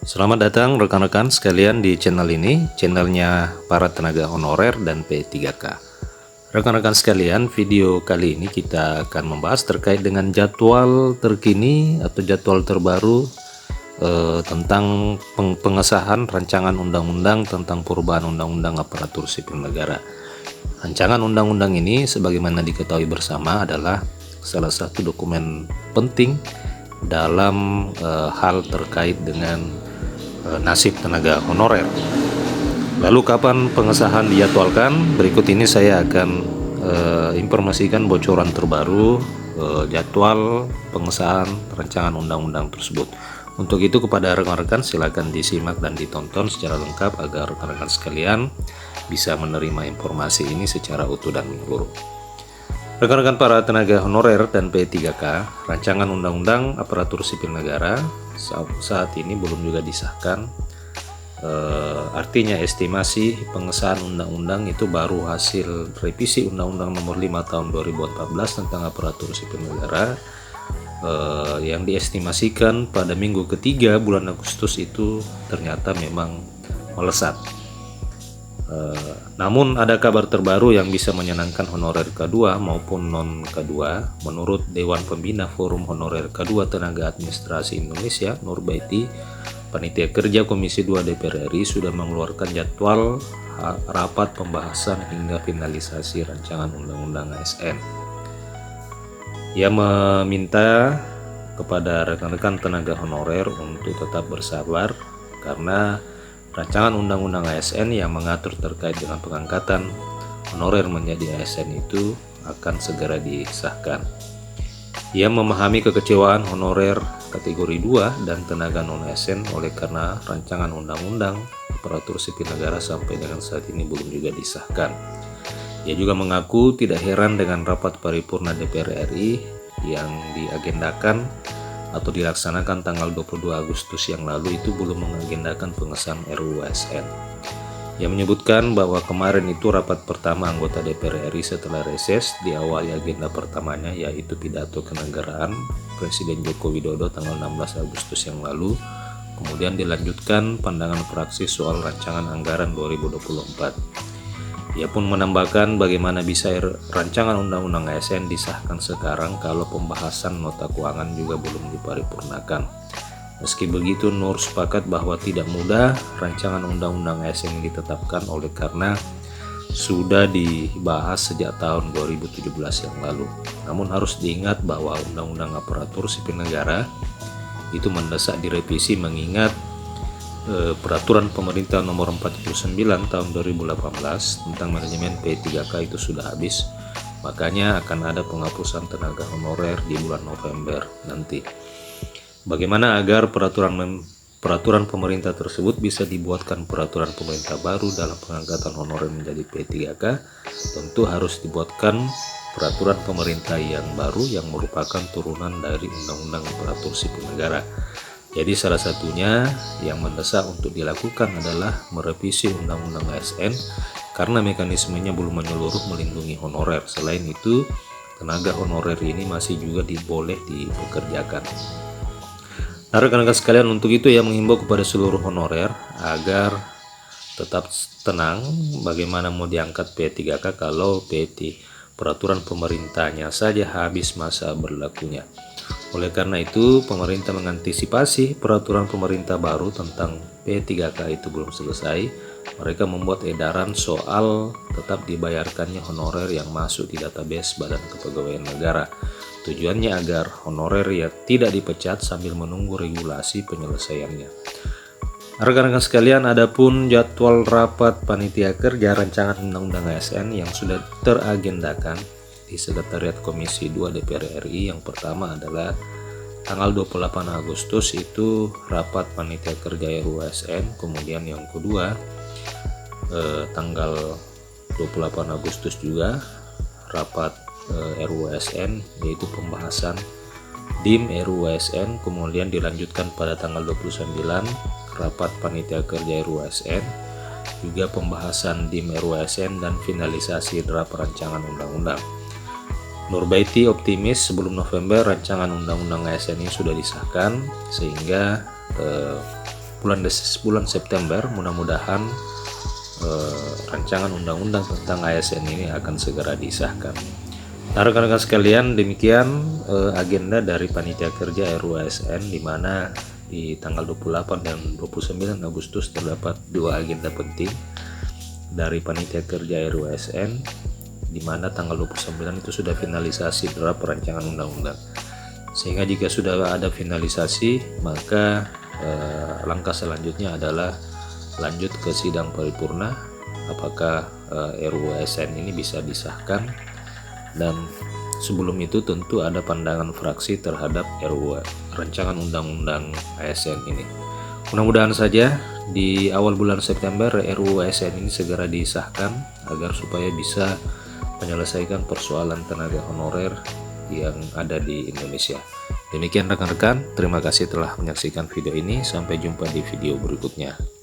Selamat datang rekan-rekan sekalian di channel ini, channelnya para tenaga honorer dan P3K. Rekan-rekan sekalian, video kali ini kita akan membahas terkait dengan jadwal terkini atau jadwal terbaru tentang pengesahan rancangan undang-undang tentang perubahan undang-undang aparatur sipil negara. Rancangan undang-undang ini sebagaimana diketahui bersama adalah salah satu dokumen penting dalam hal terkait dengan nasib tenaga honorer. Lalu kapan pengesahan dijadwalkan? Berikut ini saya akan informasikan bocoran terbaru jadwal pengesahan rancangan undang-undang tersebut. Untuk itu kepada rekan-rekan silakan disimak dan ditonton secara lengkap agar rekan-rekan sekalian bisa menerima informasi ini secara utuh dan menyeluruh. Rekan-rekan para tenaga honorer dan P3K, rancangan undang-undang aparatur sipil negara saat ini belum juga disahkan. Artinya estimasi pengesahan undang-undang itu baru hasil revisi Undang-Undang Nomor 5 Tahun 2014 tentang aparatur sipil negara yang diestimasikan pada minggu ketiga bulan Agustus itu ternyata memang melesat. Namun ada kabar terbaru yang bisa menyenangkan honorer K2 maupun non K2. Menurut Dewan Pembina Forum Honorer K2 Tenaga Administrasi Indonesia, Nurbaiti, Panitia Kerja Komisi 2 DPR RI sudah mengeluarkan jadwal rapat pembahasan hingga finalisasi rancangan undang-undang ASN. Ia meminta kepada rekan-rekan tenaga honorer untuk tetap bersabar karena rancangan undang-undang ASN yang mengatur terkait dengan pengangkatan honorer menjadi ASN itu akan segera disahkan. Ia memahami kekecewaan honorer kategori 2 dan tenaga non-ASN oleh karena rancangan undang-undang aparatur sipil negara sampai dengan saat ini belum juga disahkan. Ia juga mengaku tidak heran dengan rapat paripurna DPR RI yang diagendakan atau dilaksanakan tanggal 22 Agustus yang lalu itu belum mengagendakan pengesahan RUU ASN. Ia menyebutkan bahwa kemarin itu rapat pertama anggota DPR RI setelah reses diawali agenda pertamanya yaitu pidato kenegaraan Presiden Joko Widodo tanggal 16 Agustus yang lalu, kemudian dilanjutkan pandangan praksi soal rancangan anggaran 2024. Ia pun menambahkan bagaimana bisa rancangan undang-undang ASN disahkan sekarang kalau pembahasan nota keuangan juga belum diparipurnakan. Meski begitu, Nur sepakat bahwa tidak mudah rancangan undang-undang ASN ditetapkan oleh karena sudah dibahas sejak tahun 2017 yang lalu. Namun harus diingat bahwa undang-undang aparatur sipil negara itu mendesak direvisi mengingat Peraturan Pemerintah Nomor 49 Tahun 2018 tentang manajemen P3K itu sudah habis, makanya akan ada penghapusan tenaga honorer di bulan November nanti. Bagaimana agar peraturan pemerintah tersebut bisa dibuatkan peraturan pemerintah baru dalam pengangkatan honorer menjadi P3K? Tentu harus dibuatkan peraturan pemerintah yang baru yang merupakan turunan dari Undang-Undang Aparatur Sipil Negara. Jadi salah satunya yang mendesak untuk dilakukan adalah merevisi Undang-Undang ASN karena mekanismenya belum menyeluruh melindungi honorer. Selain itu, tenaga honorer ini masih juga boleh dipekerjakan. Nah, rekan-rekan sekalian, untuk itu ya menghimbau kepada seluruh honorer agar tetap tenang bagaimana mau diangkat P3K kalau peraturan pemerintahnya saja habis masa berlakunya. Oleh karena itu, pemerintah mengantisipasi peraturan pemerintah baru tentang P3K itu belum selesai. Mereka membuat edaran soal tetap dibayarkannya honorer yang masuk di database Badan Kepegawaian Negara. Tujuannya agar honorer ya tidak dipecat sambil menunggu regulasi penyelesaiannya. Rekan-rekan sekalian, adapun jadwal rapat panitia kerja rancangan undang-undang ASN yang sudah teragendakan di Sekretariat Komisi 2 DPR RI. Yang pertama adalah tanggal 28 Agustus itu rapat panitia kerja RUU ASN, kemudian yang kedua tanggal 28 Agustus juga rapat RUU ASN yaitu pembahasan DIM RUU ASN, kemudian dilanjutkan pada tanggal 29 rapat panitia kerja RUU ASN, juga pembahasan DIM RUU ASN dan finalisasi draft rancangan undang-undang. Nurbaiti optimis sebelum November rancangan undang-undang ASN ini sudah disahkan sehingga bulan September mudah-mudahan rancangan undang-undang tentang ASN ini akan segera disahkan. Nah, rekan-rekan sekalian, demikian agenda dari Panitia Kerja RUU ASN, di mana di tanggal 28 dan 29 Agustus terdapat dua agenda penting dari Panitia Kerja RUU ASN, di mana tanggal 29 itu sudah finalisasi draft perancangan undang-undang. Sehingga jika sudah ada finalisasi, maka langkah selanjutnya adalah lanjut ke sidang paripurna, apakah RUU ASN ini bisa disahkan. Dan sebelum itu tentu ada pandangan fraksi terhadap RUU rancangan undang-undang ASN ini. Mudah-mudahan saja di awal bulan September RUU ASN ini segera disahkan agar supaya bisa menyelesaikan persoalan tenaga honorer yang ada di Indonesia. Demikian rekan-rekan, terima kasih telah menyaksikan video ini. Sampai jumpa di video berikutnya.